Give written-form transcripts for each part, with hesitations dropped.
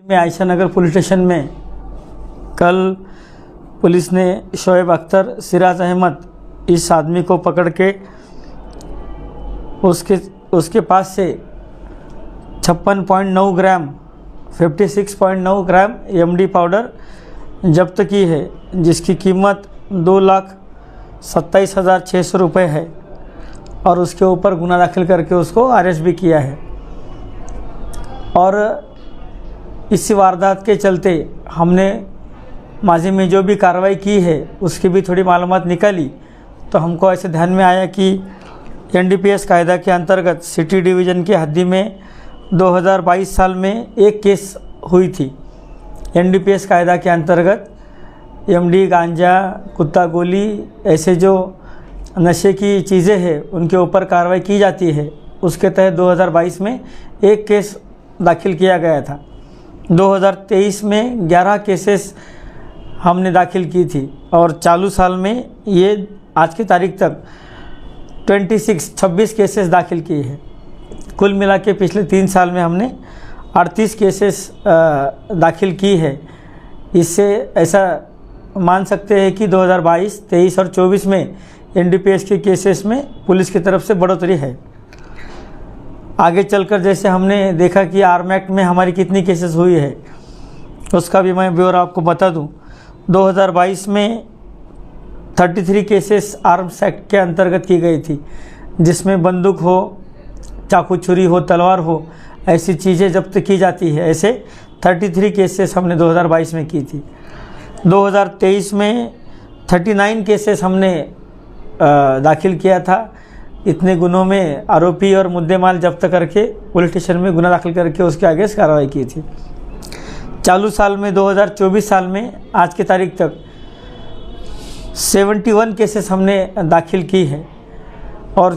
में आयशा नगर police station में कल पुलिस ने शोएब अख्तर, सिराज अहमद इस आदमी को पकड़ के उसके पास से 56.9 ग्राम 56.9 ग्राम एमडी पाउडर जब्त की है, जिसकी कीमत 2,27,600 रुपये है और उसके ऊपर गुना दाखिल करके उसको अरेस्ट भी किया है। और इस वारदात के चलते हमने माजी में जो भी कार्रवाई की है उसकी भी थोड़ी मालूमात निकाली, तो हमको ऐसे ध्यान में आया कि एनडीपीएस कायदा के अंतर्गत सिटी डिवीज़न की हद्दी में 2022 साल में एक केस हुई थी। एनडीपीएस कायदा के अंतर्गत एमडी, गांजा, कुत्ता गोली ऐसे जो नशे की चीज़ें हैं उनके ऊपर कार्रवाई की जाती है। उसके तहत 2022 में एक केस दाखिल किया गया था। 2023 में 11 केसेस हमने दाखिल की थी और चालू साल में ये आज की तारीख तक 26 केसेस दाखिल किए हैं। कुल मिला के पिछले 3 साल में हमने 38 केसेस दाखिल की है। इससे ऐसा मान सकते हैं कि 2022, 23 और 24 में एनडीपीएस के केसेस में पुलिस की तरफ से बढ़ोतरी है। आगे चलकर जैसे हमने देखा कि आर्म एक्ट में हमारी कितनी केसेस हुई है उसका भी मैं ब्यौरा आपको बता दूं। 2022 में 33 केसेस आर्म्स एक्ट के अंतर्गत की गई थी, जिसमें बंदूक हो, चाकू छुरी हो, तलवार हो, ऐसी चीज़ें जब्त की जाती है। ऐसे 33 केसेस हमने 2022 में की थी। 2023 में 39 केसेस हमने दाखिल किया था। इतने गुनों में आरोपी और मुद्देमाल जब्त करके पुलिस स्टेशन में गुना दाखिल करके उसके आगे कार्रवाई की थी। चालू साल में 2024 साल में आज की तारीख तक 71 केसेस हमने दाखिल की है और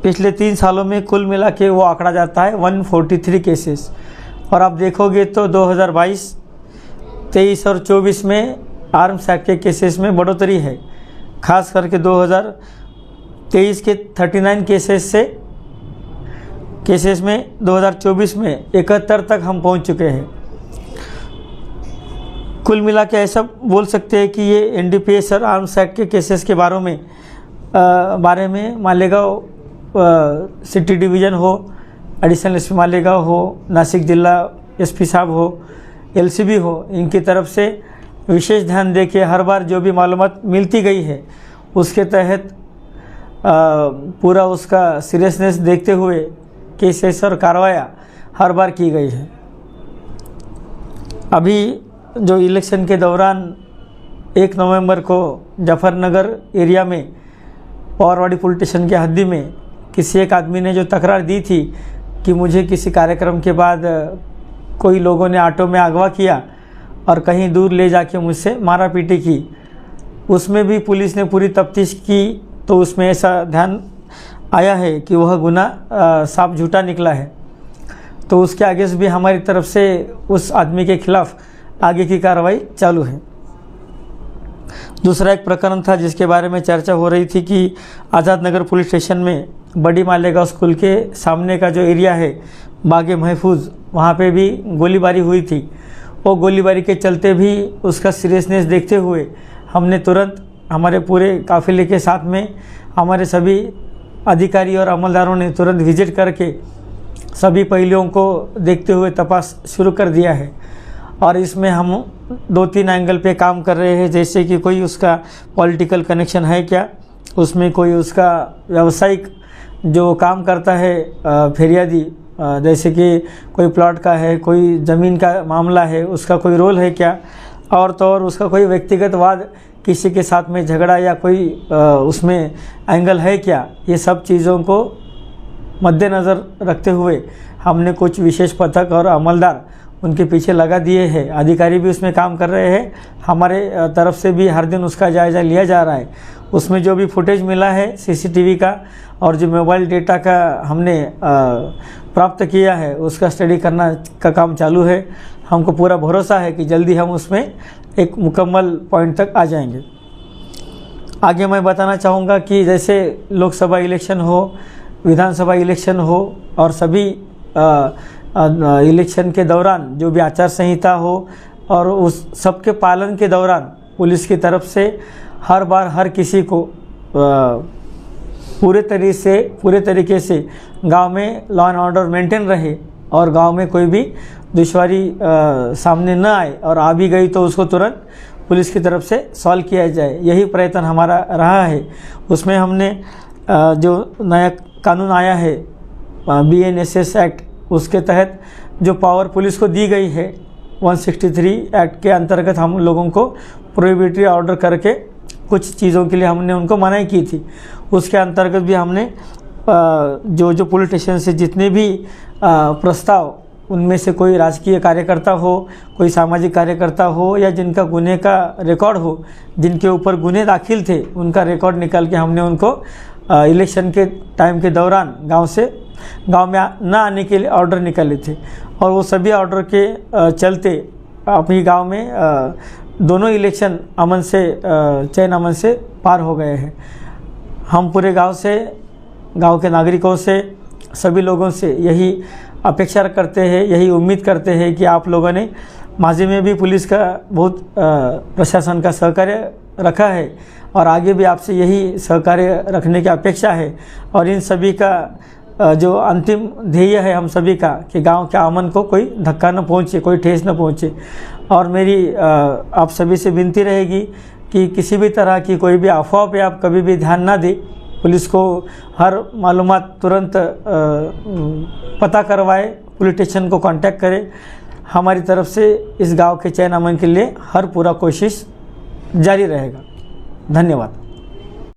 पिछले 3 सालों में कुल मिला के वो आंकड़ा जाता है 143 केसेस। और आप देखोगे तो 2022, 23 और 24 में आर्म्स एक्ट के केसेस में बढ़ोतरी है। खास करके 2023 के 39 केसेस में 2024 में 71 तक हम पहुंच चुके हैं। कुल मिला के ऐसा बोल सकते हैं कि ये एनडीपीएस और आर्म्स एक्ट के केसेस के बारे में मालेगांव सिटी डिवीज़न हो, एडिशनल एसपी मालेगांव हो, नासिक जिला एसपी साहब हो, एलसीबी हो, इनकी तरफ से विशेष ध्यान देके हर बार जो भी मालूमात मिलती गई है उसके तहत पूरा उसका सीरियसनेस देखते हुए केसेस और कार्रवाइयाँ हर बार की गई है। अभी जो इलेक्शन के दौरान 1 नवंबर को जफरनगर एरिया में पवारवाड़ी पुलिस स्टेशन के हद्दी में किसी एक आदमी ने जो तकरार दी थी कि मुझे किसी कार्यक्रम के बाद कोई लोगों ने ऑटो में अगवा किया और कहीं दूर ले जाके मुझसे मारा पीटी की, उसमें भी पुलिस ने पूरी तफ्तीश की तो उसमें ऐसा ध्यान आया है कि वह गुना साफ झूठा निकला है। तो उसके आगे से भी हमारी तरफ से उस आदमी के खिलाफ आगे की कार्रवाई चालू है। दूसरा एक प्रकरण था जिसके बारे में चर्चा हो रही थी कि आज़ाद नगर पुलिस स्टेशन में बड़ी मालेगांव स्कूल के सामने का जो एरिया है बागे महफूज, वहाँ पे भी गोलीबारी हुई थी। वो गोलीबारी के चलते भी उसका सीरियसनेस देखते हुए हमने तुरंत हमारे पूरे काफिले के साथ में हमारे सभी अधिकारी और अमलदारों ने तुरंत विजिट करके सभी पहलुओं को देखते हुए तपास शुरू कर दिया है। और इसमें हम 2-3 एंगल पे काम कर रहे हैं, जैसे कि कोई उसका पॉलिटिकल कनेक्शन है क्या, उसमें कोई उसका व्यावसायिक जो काम करता है फिरियादी, जैसे कि कोई प्लॉट का है, कोई ज़मीन का मामला है, उसका कोई रोल है क्या, और तो और उसका कोई व्यक्तिगत वाद किसी के साथ में झगड़ा या कोई उसमें एंगल है क्या, ये सब चीज़ों को मद्देनज़र रखते हुए हमने कुछ विशेष पथक और अमलदार उनके पीछे लगा दिए हैं। अधिकारी भी उसमें काम कर रहे हैं, हमारे तरफ से भी हर दिन उसका जायज़ा लिया जा रहा है। उसमें जो भी फुटेज मिला है सीसीटीवी का और जो मोबाइल डेटा का हमने प्राप्त किया है उसका स्टडी करना का काम चालू है। हमको पूरा भरोसा है कि जल्दी हम उसमें एक मुकम्मल पॉइंट तक आ जाएंगे। आगे मैं बताना चाहूँगा कि जैसे लोकसभा इलेक्शन हो, विधानसभा इलेक्शन हो और सभी इलेक्शन के दौरान जो भी आचार संहिता हो और उस सबके पालन के दौरान पुलिस की तरफ से हर बार हर किसी को पूरे तरीके से गांव में लॉ एंड ऑर्डर मेंटेन रहे और गांव में कोई भी दुश्वारी सामने न आए और आ भी गई तो उसको तुरंत पुलिस की तरफ से सॉल्व किया जाए, यही प्रयत्न हमारा रहा है। उसमें हमने जो नया कानून आया है BNSS एक्ट, उसके तहत जो पावर पुलिस को दी गई है 163 एक्ट के अंतर्गत हम लोगों को प्रोहिबिटरी ऑर्डर करके कुछ चीज़ों के लिए हमने उनको मनाही की थी। उसके अंतर्गत भी हमने जो पुलिस स्टेशन से जितने भी प्रस्ताव, उनमें से कोई राजकीय कार्यकर्ता हो, कोई सामाजिक कार्यकर्ता हो या जिनका गुने का रिकॉर्ड हो, जिनके ऊपर गुने दाखिल थे, उनका रिकॉर्ड निकाल के हमने उनको इलेक्शन के टाइम के दौरान गांव में न आने के लिए ऑर्डर निकाले थे और वो सभी ऑर्डर के चलते अपनी गांव में दोनों इलेक्शन चयन अमन से पार हो गए हैं। हम पूरे गांव के नागरिकों से, सभी लोगों से यही अपेक्षा करते हैं, यही उम्मीद करते हैं कि आप लोगों ने माजी में भी पुलिस का बहुत प्रशासन का सहकार्य रखा है और आगे भी आपसे यही सहकार्य रखने की अपेक्षा है। और इन सभी का जो अंतिम ध्येय है हम सभी का कि गांव के अमन को कोई धक्का न पहुंचे, कोई ठेस न पहुंचे। और मेरी आप सभी से विनती रहेगी कि किसी भी तरह की कोई भी अफवाह पे आप कभी भी ध्यान ना दें। पुलिस को हर मालूमात तुरंत पता करवाए, पुलिस स्टेशन को कांटेक्ट करें। हमारी तरफ से इस गांव के चयन अमन के लिए हर पूरा कोशिश जारी रहेगा। धन्यवाद।